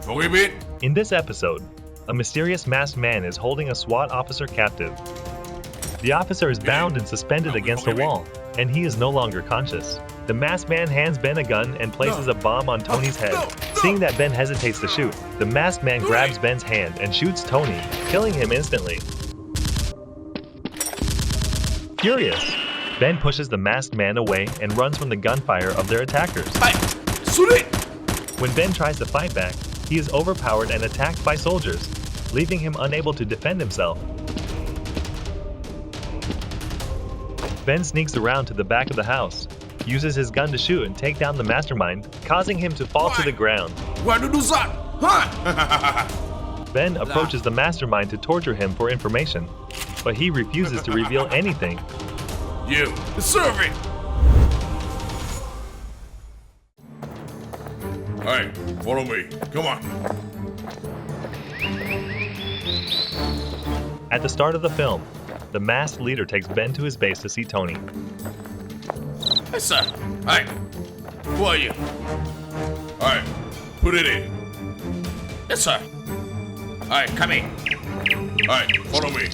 In this episode, a mysterious masked man is holding a SWAT officer captive. The officer is bound and suspended against a wall, and he is no longer conscious. The masked man hands Ben a gun and places a bomb on Tony's head. Seeing that Ben hesitates to shoot, the masked man grabs Ben's hand and shoots Tony, killing him instantly. Furious, Ben pushes the masked man away and runs from the gunfire of their attackers. When Ben tries to fight back, he is overpowered and attacked by soldiers, leaving him unable to defend himself. Ben sneaks around to the back of the house, uses his gun to shoot and take down the mastermind, causing him to fall to the ground. Ben approaches the mastermind to torture him for information, but he refuses to reveal anything. You deserve it! Hey, follow me. Come on. At the start of the film, the masked leader takes Ben to his base to see Tony. Hey, sir. Hey, who are you? Alright, put it in. Yes, sir. Alright, come in. Alright, follow me.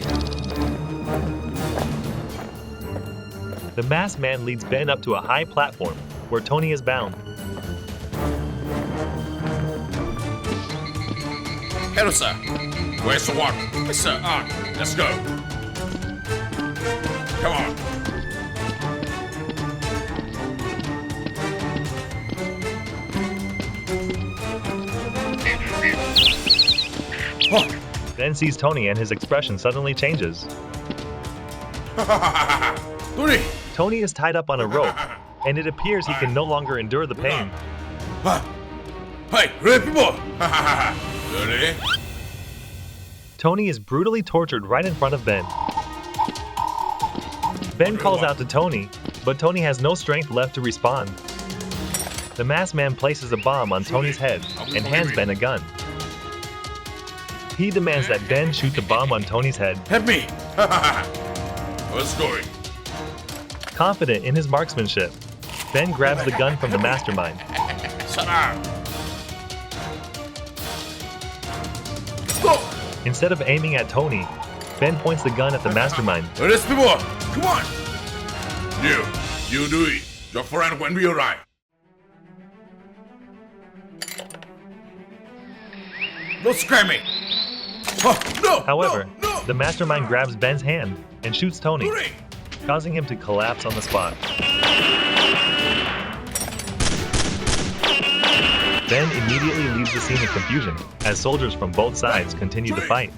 The masked man leads Ben up to a high platform where Tony is bound. Hello, sir. Where's the one? Yes, sir. On. Let's go. Come on. Ben sees Tony and his expression suddenly changes. Tony! Tony is tied up on a rope, and it appears he can no longer endure the pain. Hey, ready, people? Ready? Tony is brutally tortured right in front of Ben. Ben calls out to Tony, but Tony has no strength left to respond. The masked man places a bomb on Tony's head and hands Ben a gun. He demands that Ben shoot the bomb on Tony's head. Help me! What's going? Confident in his marksmanship, Ben grabs the gun from the mastermind. Shut up! Go! Instead of aiming at Tony, Ben points the gun at the mastermind. Let's people! Come on! You do it. Your friend when we arrive. Don't scare me! Oh, no! However, no! the mastermind grabs Ben's hand and shoots Tony, causing him to collapse on the spot. Ben immediately leaves the scene in confusion as soldiers from both sides continue the fight.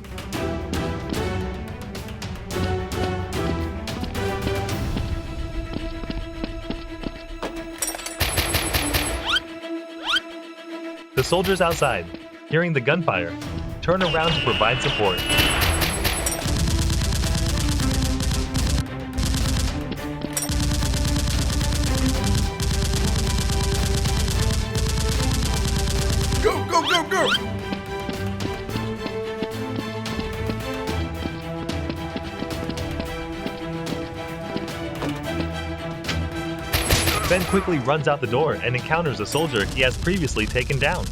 The soldiers outside, hearing the gunfire, turn around to provide support. Go, go, go, go! Ben quickly runs out the door and encounters a soldier he has previously taken down.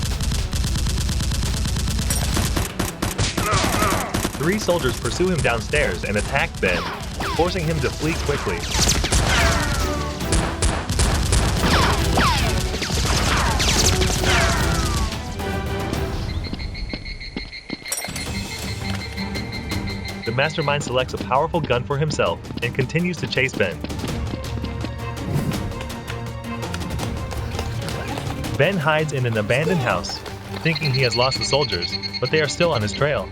3 soldiers pursue him downstairs and attack Ben, forcing him to flee quickly. The mastermind selects a powerful gun for himself and continues to chase Ben. Ben hides in an abandoned house, thinking he has lost the soldiers, but they are still on his trail.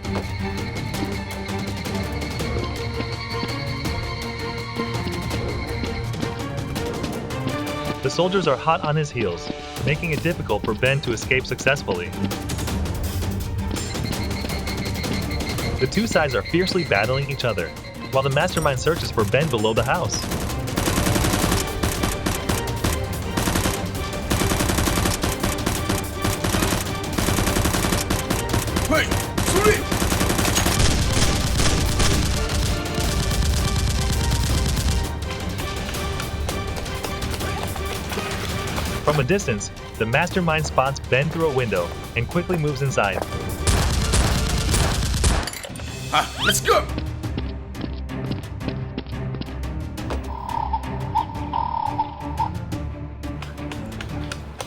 The soldiers are hot on his heels, making it difficult for Ben to escape successfully. The two sides are fiercely battling each other, while the mastermind searches for Ben below the house. Hey, sorry! From a distance, The mastermind spots Ben through a window and quickly moves inside. Let's go!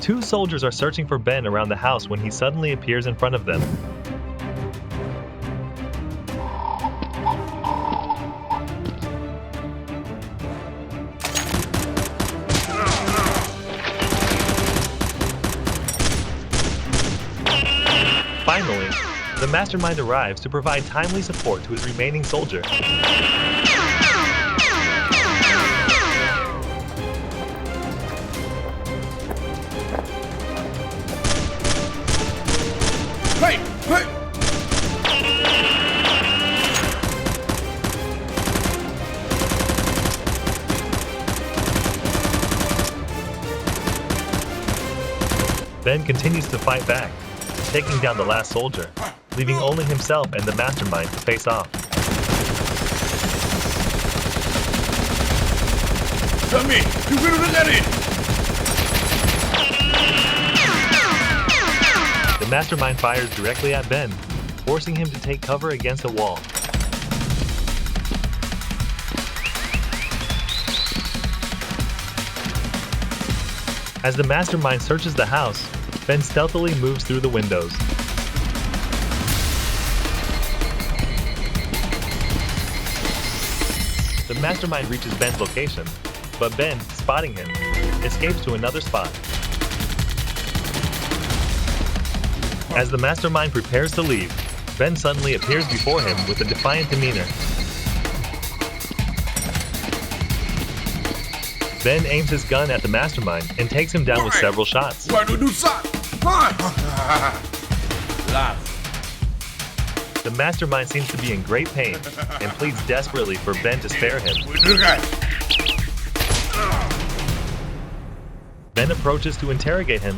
Two soldiers are searching for Ben around the house when he suddenly appears in front of them. Finally, the mastermind arrives to provide timely support to his remaining soldier. Hey! Hey! Ben continues to fight back, taking down the last soldier, leaving only himself and the mastermind to face off. Tell me, you will look it! The mastermind fires directly at Ben, forcing him to take cover against a wall. As the mastermind searches the house, Ben stealthily moves through the windows. The mastermind reaches Ben's location, but Ben, spotting him, escapes to another spot. As the mastermind prepares to leave, Ben suddenly appears before him with a defiant demeanor. Ben aims his gun at the mastermind and takes him down with several shots. Why do you do that? Why? Laugh. The mastermind seems to be in great pain and pleads desperately for Ben to spare him. Ben approaches to interrogate him,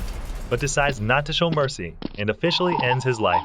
but decides not to show mercy and officially ends his life.